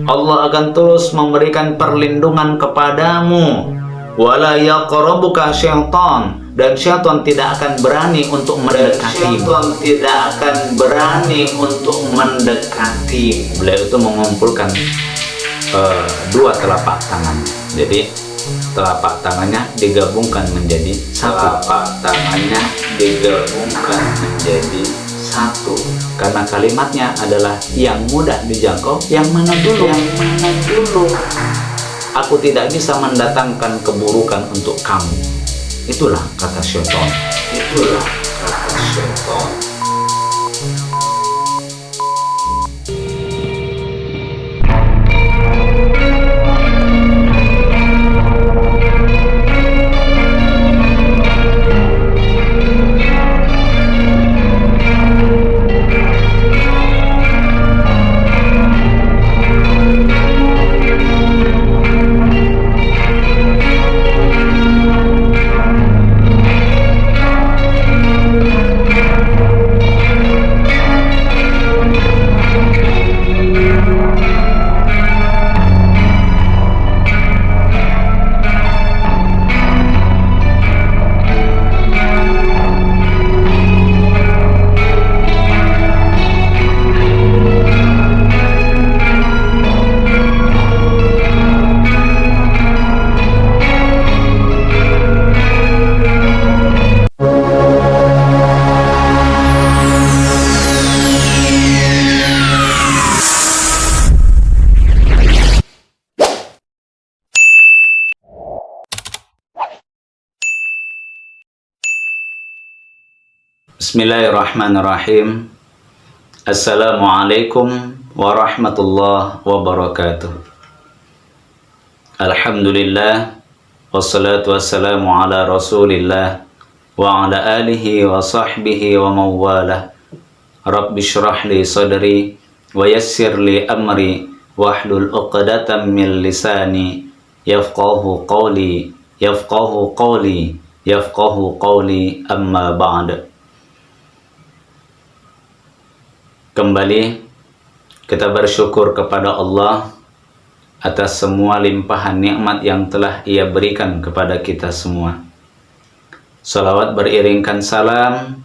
Allah akan terus memberikan perlindungan kepadamu. Wala yaqrabuka syaitan, dan syaitan tidak akan berani untuk mendekati. Beliau itu mengumpulkan dua telapak tangan. Jadi telapak tangannya digabungkan menjadi satu. Karena kalimatnya adalah yang mudah dijangkau, yang mana dulu. Aku tidak bisa mendatangkan keburukan untuk kamu. Itulah kata syaitan. Bismillahirrahmanirrahim. Assalamualaikum warahmatullahi wabarakatuh. Alhamdulillah, wassalatu wassalamu ala rasulillah wa ala alihi wa sahbihi wa mawalah. Rabbi syrah li sadri wa yassir li amri wahlul uqdatan min lisani yafqahu qawli amma ba'd. Kembali kita bersyukur kepada Allah atas semua limpahan nikmat yang telah Ia berikan kepada kita semua. Salawat beriringkan salam,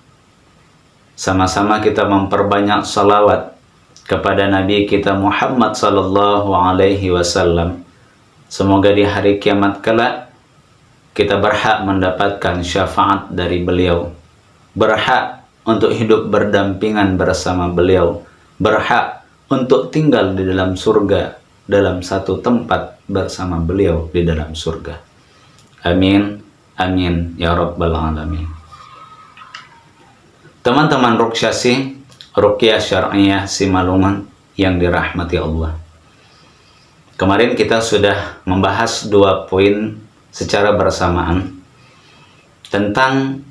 sama-sama kita memperbanyak salawat kepada Nabi kita Muhammad sallallahu alaihi wasallam. Semoga di hari kiamat kelak kita berhak mendapatkan syafaat dari beliau, berhak untuk hidup berdampingan bersama beliau, berhak untuk tinggal di dalam surga, dalam satu tempat bersama beliau di dalam surga. Amin, amin, ya rabbal alamin. Teman-teman Ruqyah Syar'iyah Simalungun yang dirahmati Allah. Kemarin kita sudah membahas 2 poin secara bersamaan tentang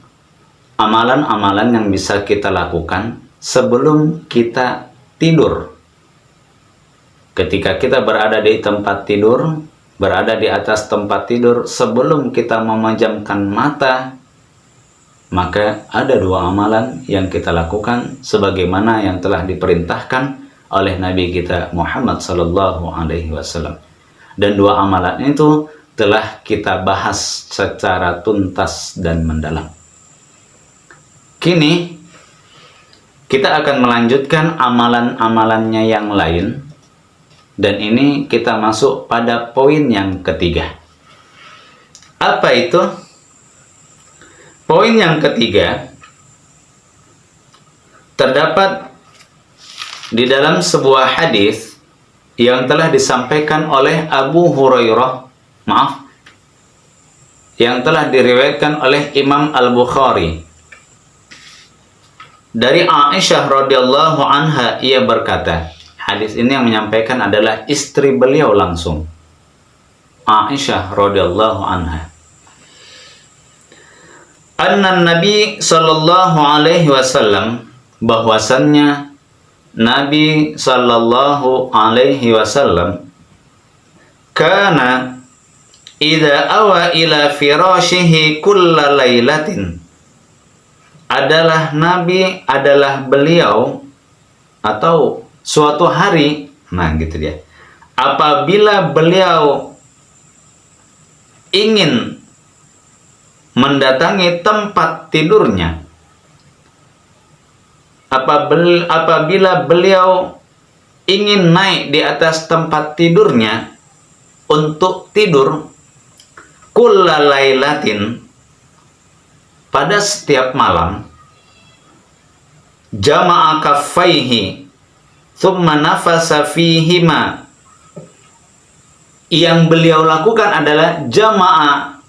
amalan-amalan yang bisa kita lakukan sebelum kita tidur. Ketika kita berada di tempat tidur, berada di atas tempat tidur, sebelum kita memejamkan mata, maka ada 2 amalan yang kita lakukan sebagaimana yang telah diperintahkan oleh Nabi kita Muhammad sallallahu alaihi wasallam. Dan 2 amalan itu telah kita bahas secara tuntas dan mendalam. Kini kita akan melanjutkan amalan-amalannya yang lain, dan ini kita masuk pada poin yang ketiga. Apa itu? Poin yang ketiga terdapat di dalam sebuah hadis yang telah disampaikan oleh Abu Hurairah, yang telah diriwayatkan oleh Imam Al-Bukhari. Dari Aisyah radhiyallahu anha, ia berkata, hadis ini yang menyampaikan adalah istri beliau langsung, Aisyah radhiyallahu anha. Anna Nabi sallallahu alaihi wasallam, bahwasannya Nabi sallallahu alaihi wasallam kana idza awa ila firashihi kulla lailatin, adalah Nabi, adalah beliau, atau suatu hari, nah gitu dia, apabila beliau ingin mendatangi tempat tidurnya, apabila beliau ingin naik di atas tempat tidurnya untuk tidur, kulla lailatin, pada setiap malam, jama'a kaffaihi thumma nafasa fihima, yang beliau lakukan adalah jama'a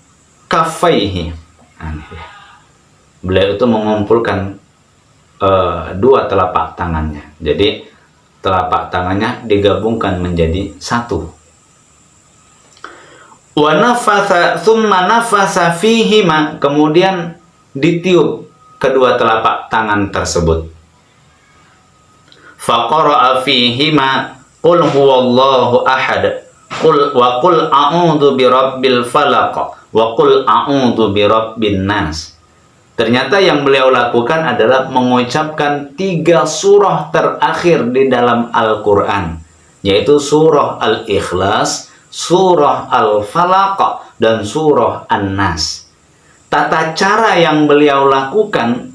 kaffaihi. Beliau itu mengumpulkan dua telapak tangannya. Jadi telapak tangannya digabungkan menjadi satu. Wa nafatha thumma nafasa fihima, kemudian ditiup kedua telapak tangan tersebut. Faqara'a fihima qul huwallahu ahad wa qul a'udzu birabbil falaq wa qul a'udzu birabbin nas. Ternyata yang beliau lakukan adalah mengucapkan 3 surah terakhir di dalam Al-Quran, yaitu surah Al-Ikhlas, surah Al-Falaq, dan surah An-Nas. Tata cara yang beliau lakukan,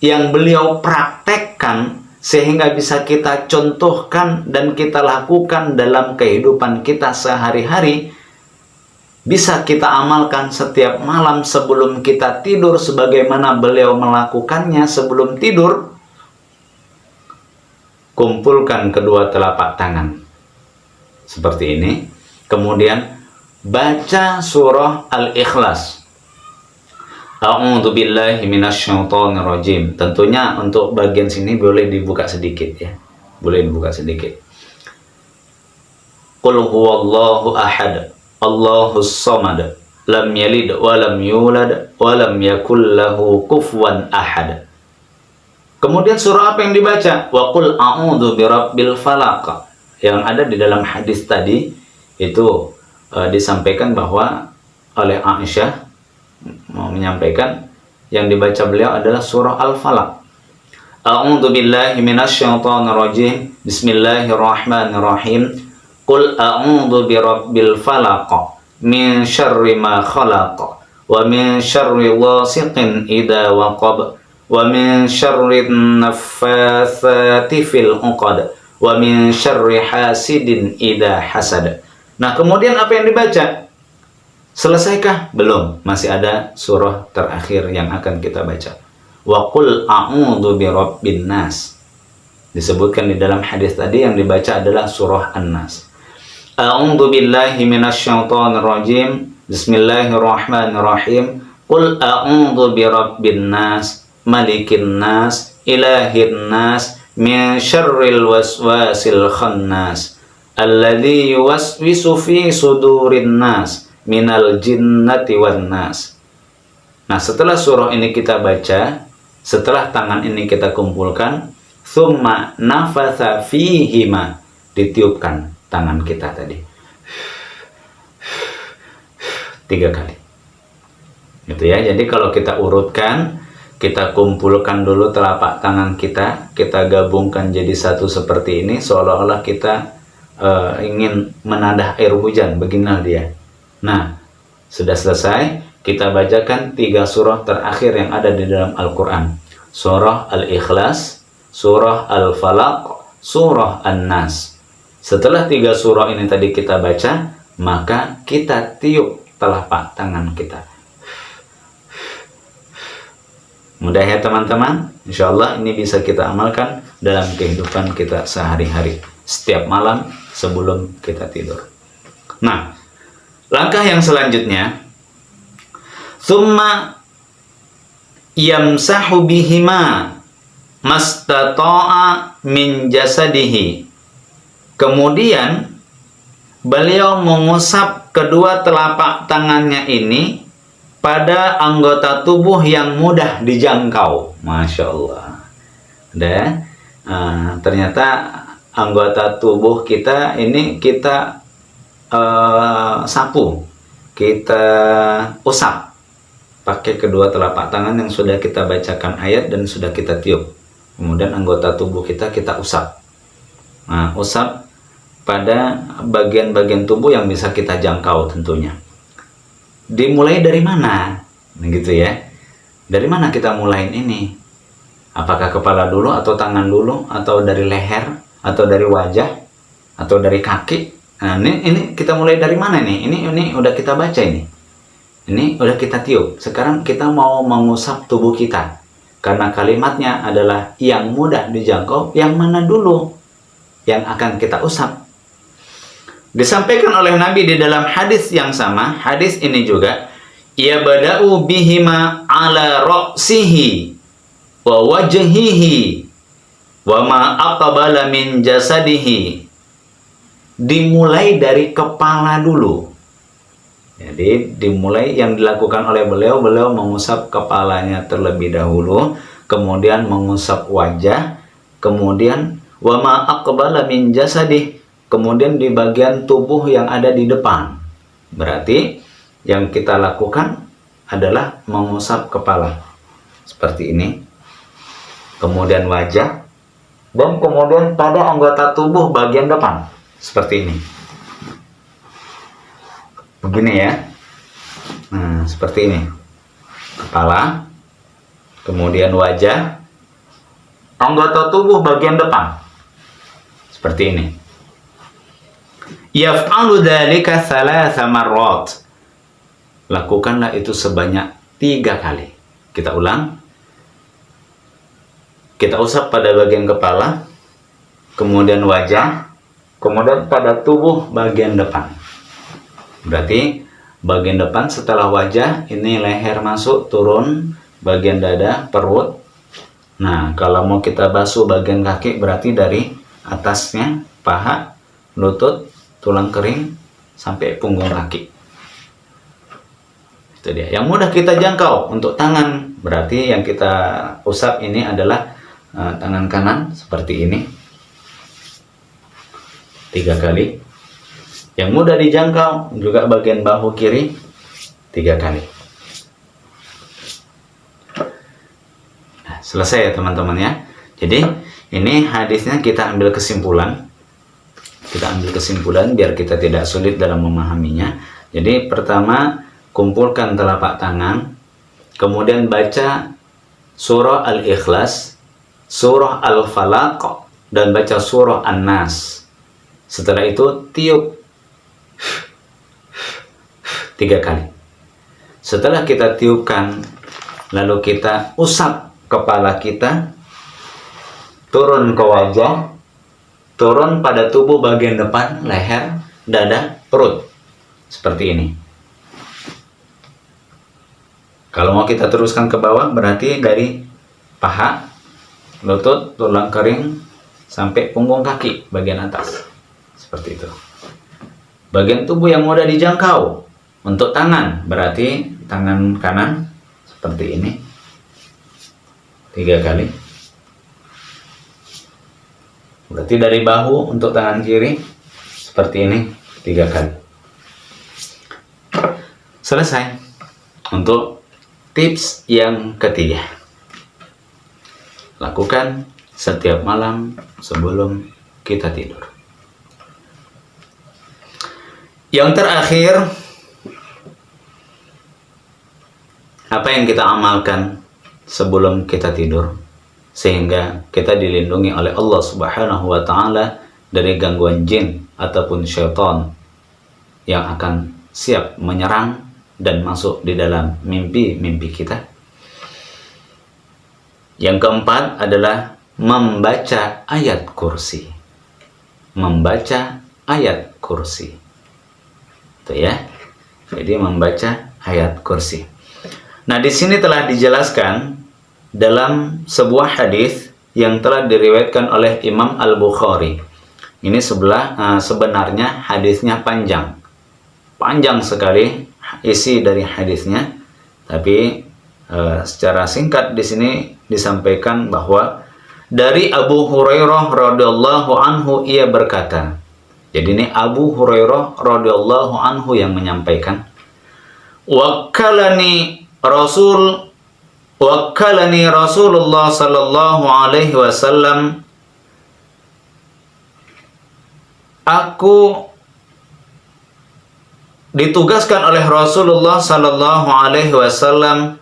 yang beliau praktekkan, sehingga bisa kita contohkan dan kita lakukan dalam kehidupan kita sehari-hari, bisa kita amalkan setiap malam sebelum kita tidur, sebagaimana beliau melakukannya sebelum tidur. Kumpulkan kedua telapak tangan seperti ini, kemudian baca surah Al-Ikhlas. A'udzu billahi minasyaitonir rajim. Tentunya untuk bagian sini boleh dibuka sedikit ya. Boleh dibuka sedikit. Qul huwallahu ahad, Allahus samad, lam yalid wa lam yulad wa lam yakul lahu kufuwan ahad. Kemudian surah apa yang dibaca? Wa qul a'udzu birabbil falaq. Yang ada di dalam hadis tadi itu disampaikan bahwa oleh Aisyah mau menyampaikan yang dibaca beliau adalah surah Al-Falaq. A'udzu billahi minasyaitonir rajim. Bismillahirrahmanirrahim. Qul a'udzu birabbil falaq min syarri ma khalaq wa min syarri ghasiqin idza waqab wa min syarri naffatsati fil 'uqad wa min syarri hasidin idza hasad. Nah, kemudian apa yang dibaca? Selesaikah? Belum, masih ada surah terakhir yang akan kita baca. Wa qul a'udzu birabbin nas. Disebutkan di dalam hadis tadi yang dibaca adalah surah An-Nas. A'udzu billahi minasyaitonir rajim. Bismillahirrahmanirrahim. Qul a'udzu birabbin nas, malikin nas, ilahin nas, min syarril waswasil khannas, alladzi yuwaswisu fi sudurin nas, minal jinnati wan nas. Nah, setelah surah ini kita baca, setelah tangan ini kita kumpulkan, thumma nafatha fihima, ditiupkan tangan kita tadi 3 kali. Gitu ya. Jadi kalau kita urutkan, kita kumpulkan dulu telapak tangan kita, kita gabungkan jadi satu seperti ini, seolah-olah kita ingin menadah air hujan, beginilah dia. Nah, sudah selesai, kita bacakan 3 surah terakhir yang ada di dalam Al-Quran. Surah Al-Ikhlas, surah Al-Falaq, surah An-Nas. Setelah 3 surah ini tadi kita baca, maka kita tiup telapak tangan kita. Mudah ya teman-teman? Insya Allah ini bisa kita amalkan dalam kehidupan kita sehari-hari, setiap malam sebelum kita tidur. Nah, langkah yang selanjutnya, thumma yamsahu bihima mastata'a min jasadihi. Kemudian beliau mengusap kedua telapak tangannya ini pada anggota tubuh yang mudah dijangkau. Masya Allah. Ternyata anggota tubuh kita ini kita sapu, kita usap pakai kedua telapak tangan yang sudah kita bacakan ayat dan sudah kita tiup. Kemudian anggota tubuh kita usap. Nah, usap pada bagian-bagian tubuh yang bisa kita jangkau tentunya. Dimulai dari mana? Nah, gitu ya. Dari mana kita mulain ini? Apakah kepala dulu atau tangan dulu atau dari leher atau dari wajah atau dari kaki? Nah, ini kita mulai dari mana nih? Ini udah kita baca ini. Ini udah kita tiup. Sekarang kita mau mengusap tubuh kita. Karena kalimatnya adalah yang mudah dijangkau, yang mana dulu yang akan kita usap. Disampaikan oleh Nabi di dalam hadis yang sama, hadis ini juga, ya bada'u bihima ala ra'sihi wa wajhihi wa ma aqbala min jasadihi. Dimulai dari kepala dulu. Jadi dimulai yang dilakukan oleh beliau mengusap kepalanya terlebih dahulu, kemudian mengusap wajah, kemudian wa ma aqbala min jasadihi, kemudian di bagian tubuh yang ada di depan. Berarti yang kita lakukan adalah mengusap kepala seperti ini, kemudian wajah, dan kemudian pada anggota tubuh bagian depan seperti ini. Begini ya. Nah, seperti ini. Kepala, kemudian wajah, anggota tubuh bagian depan seperti ini. Yaf'alu dzalika thalatha marrat. Lakukanlah itu sebanyak 3 kali. Kita ulang. Kita usap pada bagian kepala, kemudian wajah, kemudian pada tubuh bagian depan. Berarti bagian depan setelah wajah, ini leher masuk, turun, bagian dada, perut. Nah, kalau mau kita basuh bagian kaki, berarti dari atasnya, paha, lutut, tulang kering sampai punggung kaki. Itu dia. Yang mudah kita jangkau. Untuk tangan, berarti yang kita usap ini adalah tangan kanan seperti ini 3 kali. Yang mudah dijangkau juga bagian bahu kiri 3 kali. Nah, selesai ya teman-teman ya. Jadi ini hadisnya kita ambil kesimpulan. Kita ambil kesimpulan biar kita tidak sulit dalam memahaminya. Jadi pertama, kumpulkan telapak tangan, kemudian baca surah Al-Ikhlas, surah Al-Falaq, dan baca surah An-Nas. Setelah itu tiup 3 kali. Setelah kita tiupkan, lalu kita usap kepala kita, turun ke wajah, turun pada tubuh bagian depan, leher, dada, perut. Seperti ini. Kalau mau kita teruskan ke bawah, berarti dari paha, lutut, tulang kering, sampai punggung kaki, bagian atas. Seperti itu. Bagian tubuh yang mudah dijangkau. Untuk tangan, berarti tangan kanan, seperti ini. 3 kali. Berarti dari bahu untuk tangan kiri seperti ini 3 kali. Selesai. Untuk tips yang ketiga, lakukan setiap malam sebelum kita tidur. Yang terakhir, apa yang kita amalkan sebelum kita tidur sehingga kita dilindungi oleh Allah Subhanahu wa taala dari gangguan jin ataupun syaitan yang akan siap menyerang dan masuk di dalam mimpi-mimpi kita. Yang keempat adalah membaca ayat kursi. Membaca ayat kursi. Itu ya. Jadi membaca ayat kursi. Nah, di sini telah dijelaskan dalam sebuah hadis yang telah diriwayatkan oleh Imam Al-Bukhari. Ini sebenarnya hadisnya panjang. Panjang sekali isi dari hadisnya. Tapi secara singkat di sini disampaikan bahwa dari Abu Hurairah radhiyallahu anhu ia berkata. Jadi ini Abu Hurairah radhiyallahu anhu yang menyampaikan, Wakkalani Rasulullah sallallahu alaihi wasallam aku ditugaskan oleh Rasulullah sallallahu alaihi wasallam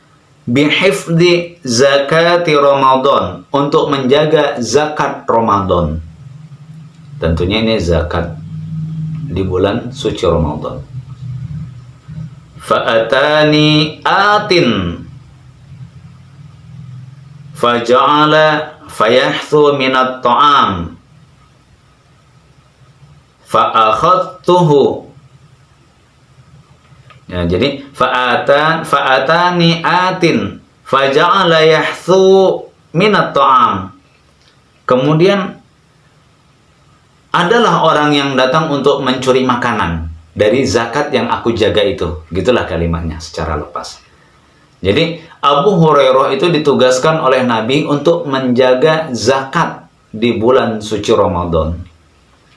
bihifdzi zakati Ramadan, untuk menjaga zakat Ramadan. Tentunya ini zakat di bulan suci Ramadan. Fa'atani atin faja'ala fayahthu minat ta'am fa'akhadtuhu. Ya, jadi fa'atani atin faja'ala yahthu minat ta'am. Kemudian adalah orang yang datang untuk mencuri makanan dari zakat yang aku jaga itu. Gitulah kalimatnya secara lepas. Jadi Abu Hurairah itu ditugaskan oleh Nabi untuk menjaga zakat di bulan suci Ramadan.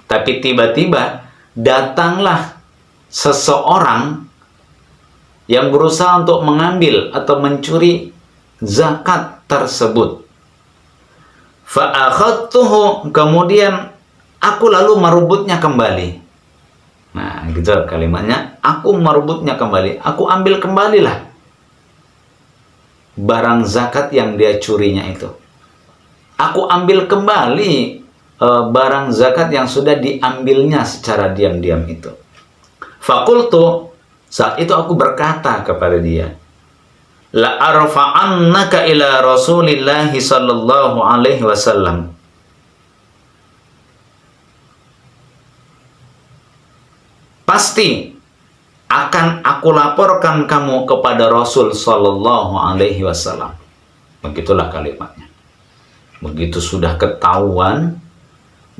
Tapi tiba-tiba datanglah seseorang yang berusaha untuk mengambil atau mencuri zakat tersebut. Fa'akhadtuhu, kemudian aku lalu merebutnya kembali. Nah, gitu kalimatnya, aku merebutnya kembali. Aku ambil kembalilah barang zakat yang dia curinya itu. Aku ambil kembali barang zakat yang sudah diambilnya secara diam-diam itu. Fakultu, saat itu aku berkata kepada dia, la arfa'annaka ila Rasulillahi sallallahu alaihi wasallam. Pasti akan aku laporkan kamu kepada Rasul sallallahu alaihi wasallam. Begitulah kalimatnya. Begitu sudah ketahuan,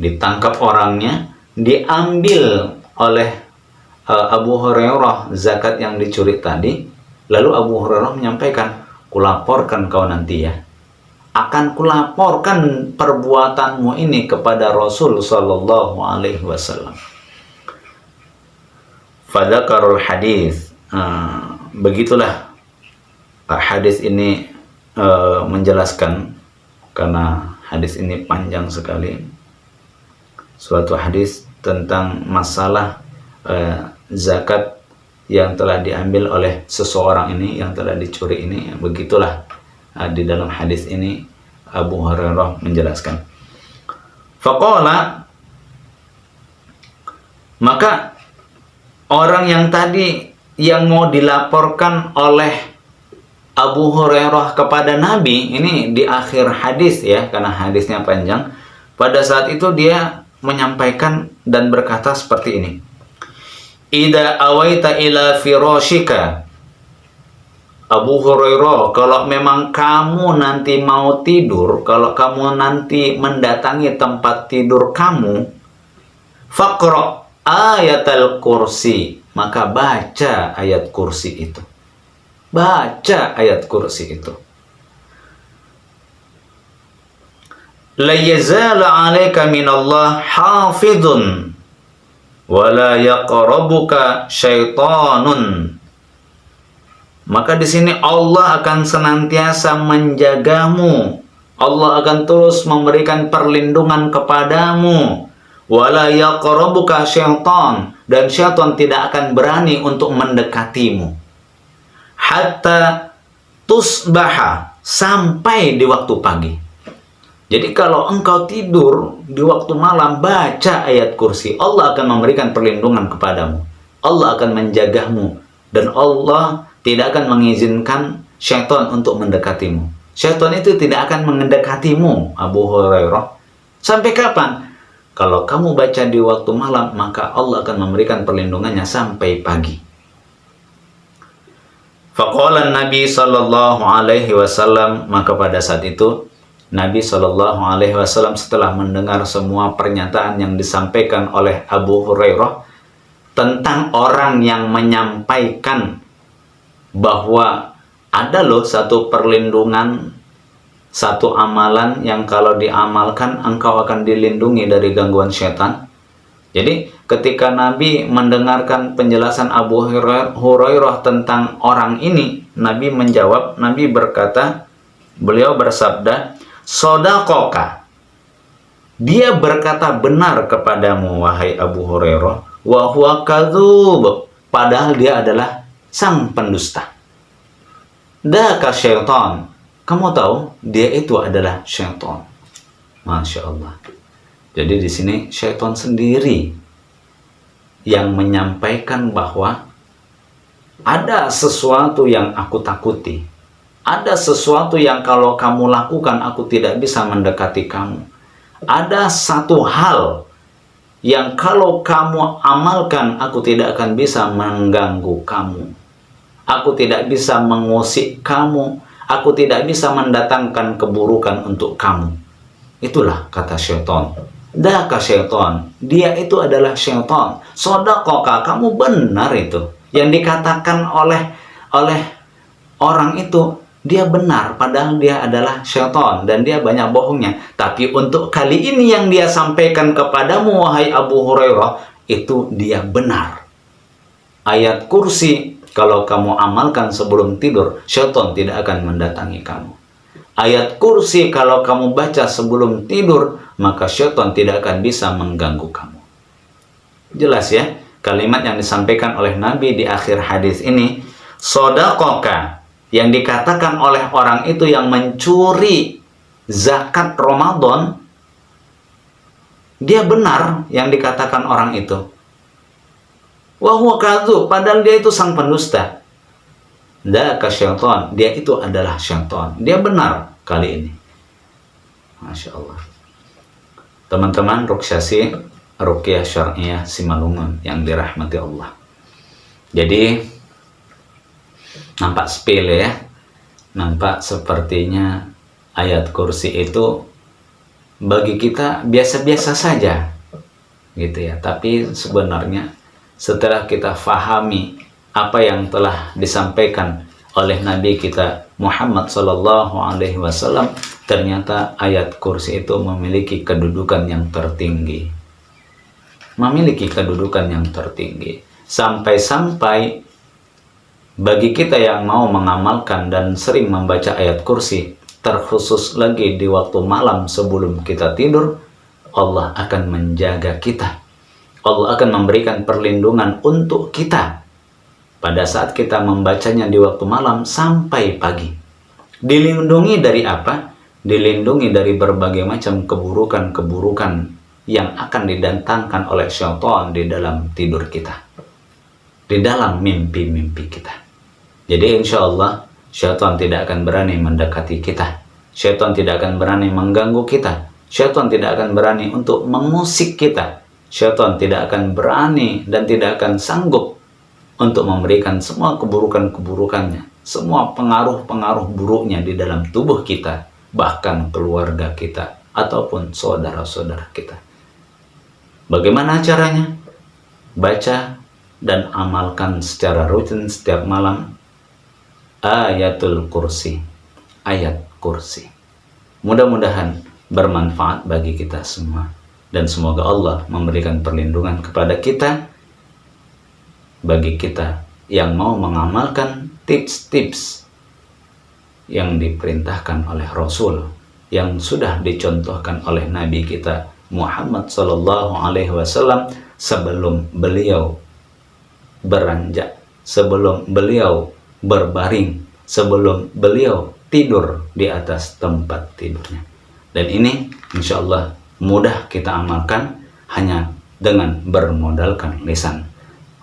ditangkap orangnya, diambil oleh Abu Hurairah zakat yang dicuri tadi, lalu Abu Hurairah menyampaikan, kulaporkan kau nanti ya, akan kulaporkan perbuatanmu ini kepada Rasul sallallahu alaihi wasallam. Fadzakarul hadis. Begitulah hadis ini menjelaskan, karena hadis ini panjang sekali. Suatu hadis tentang masalah zakat yang telah diambil oleh seseorang ini, yang telah dicuri ini. Begitulah di dalam hadis ini Abu Hurairah menjelaskan. Faqala, maka orang yang tadi yang mau dilaporkan oleh Abu Hurairah kepada Nabi, ini di akhir hadis ya, karena hadisnya panjang. Pada saat itu dia menyampaikan dan berkata seperti ini. Idza awaita ila firashika, Abu Hurairah, kalau memang kamu nanti mau tidur, kalau kamu nanti mendatangi tempat tidur kamu, faqra ayatul kursi, maka baca ayat kursi itu. Baca ayat kursi itu. La yazala 'alaika minallah hafidhun wa la yaqrabuka syaitanun. Maka di sini Allah akan senantiasa menjagamu. Allah akan terus memberikan perlindungan kepadamu. Wala yaqrabuka syaitan, dan syaitan tidak akan berani untuk mendekatimu. Hatta tusbaha, sampai di waktu pagi. Jadi kalau engkau tidur di waktu malam, baca ayat kursi, Allah akan memberikan perlindungan kepadamu. Allah akan menjagamu, dan Allah tidak akan mengizinkan syaitan untuk mendekatimu. Syaitan itu tidak akan mendekatimu, Abu Hurairah. Sampai kapan? Kalau kamu baca di waktu malam, maka Allah akan memberikan perlindungannya sampai pagi. Faqala Nabi sallallahu alaihi wasallam, maka pada saat itu Nabi sallallahu alaihi wasallam setelah mendengar semua pernyataan yang disampaikan oleh Abu Hurairah tentang orang yang menyampaikan bahwa ada loh satu perlindungan, satu amalan yang kalau diamalkan engkau akan dilindungi dari gangguan syaitan. Jadi ketika Nabi mendengarkan penjelasan Abu Hurairah tentang orang ini, Nabi menjawab, Nabi berkata, beliau bersabda, "Shadaqaka." dia berkata benar kepadamu wahai Abu Hurairah, wa huwa kadzub, padahal dia adalah sang pendusta. Daka syaitan, kamu tahu dia itu adalah syaitan. Masya Allah. Jadi di sini syaitan sendiri yang menyampaikan bahwa ada sesuatu yang aku takuti, ada sesuatu yang kalau kamu lakukan aku tidak bisa mendekati kamu, ada satu hal yang kalau kamu amalkan aku tidak akan bisa mengganggu kamu, aku tidak bisa mengusik kamu, aku tidak bisa mendatangkan keburukan untuk kamu. Itulah kata syaitan. Daka syaitan, dia itu adalah syaitan. Sodakoka, kamu benar itu. Yang dikatakan oleh orang itu, dia benar, padahal dia adalah syaitan dan dia banyak bohongnya. Tapi untuk kali ini yang dia sampaikan kepadamu wahai Abu Hurairah, itu dia benar. Ayat kursi, kalau kamu amalkan sebelum tidur, syaitan tidak akan mendatangi kamu. Ayat kursi kalau kamu baca sebelum tidur, maka syaitan tidak akan bisa mengganggu kamu. Jelas ya, kalimat yang disampaikan oleh Nabi di akhir hadis ini, sodakoka, yang dikatakan oleh orang itu yang mencuri zakat Ramadan, dia benar yang dikatakan orang itu. Wa huwa kadzub, padahal dia itu sang pendusta. Daka syaitan, dia itu adalah syaitan. Dia benar kali ini. Masya Allah. Teman-teman Ruqyah Ruqyah Syar'iyah Simalungun yang dirahmati Allah. Jadi nampak sepele ya. Nampak sepertinya ayat kursi itu bagi kita biasa-biasa saja gitu ya. Tapi sebenarnya setelah kita fahami apa yang telah disampaikan oleh Nabi kita Muhammad Sallallahu Alaihi Wasallam, ternyata ayat kursi itu memiliki kedudukan yang tertinggi. Memiliki kedudukan yang tertinggi. Sampai-sampai bagi kita yang mau mengamalkan dan sering membaca ayat kursi, terkhusus lagi di waktu malam sebelum kita tidur, Allah akan menjaga kita. Allah akan memberikan perlindungan untuk kita pada saat kita membacanya di waktu malam sampai pagi. Dilindungi dari apa? Dilindungi dari berbagai macam keburukan-keburukan yang akan didatangkan oleh syaitan di dalam tidur kita, di dalam mimpi-mimpi kita. Jadi insya Allah syaitan tidak akan berani mendekati kita, syaitan tidak akan berani mengganggu kita, syaitan tidak akan berani untuk mengusik kita, syaitan tidak akan berani dan tidak akan sanggup untuk memberikan semua keburukan-keburukannya, semua pengaruh-pengaruh buruknya di dalam tubuh kita, bahkan keluarga kita, ataupun saudara-saudara kita. Bagaimana caranya? Baca dan amalkan secara rutin setiap malam ayatul kursi, ayat kursi. Mudah-mudahan bermanfaat bagi kita semua, dan semoga Allah memberikan perlindungan kepada kita, bagi kita yang mau mengamalkan tips-tips yang diperintahkan oleh Rasul, yang sudah dicontohkan oleh Nabi kita Muhammad Sallallahu Alaihi Wasallam sebelum beliau beranjak, sebelum beliau berbaring, sebelum beliau tidur di atas tempat tidurnya. Dan ini insya Allah mudah kita amalkan hanya dengan bermodalkan lisan.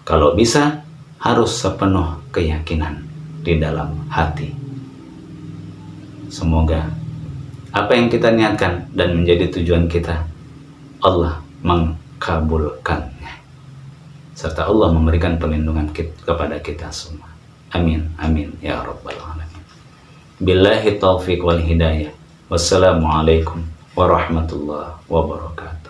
Kalau bisa, harus sepenuh keyakinan di dalam hati. Semoga apa yang kita niatkan dan menjadi tujuan kita, Allah mengkabulkannya, serta Allah memberikan perlindungan kepada kita semua. Amin, amin, ya Rabbal Alamin. Billahi taufiq wal hidayah. Wassalamualaikum warahmatullahi wabarakatuh.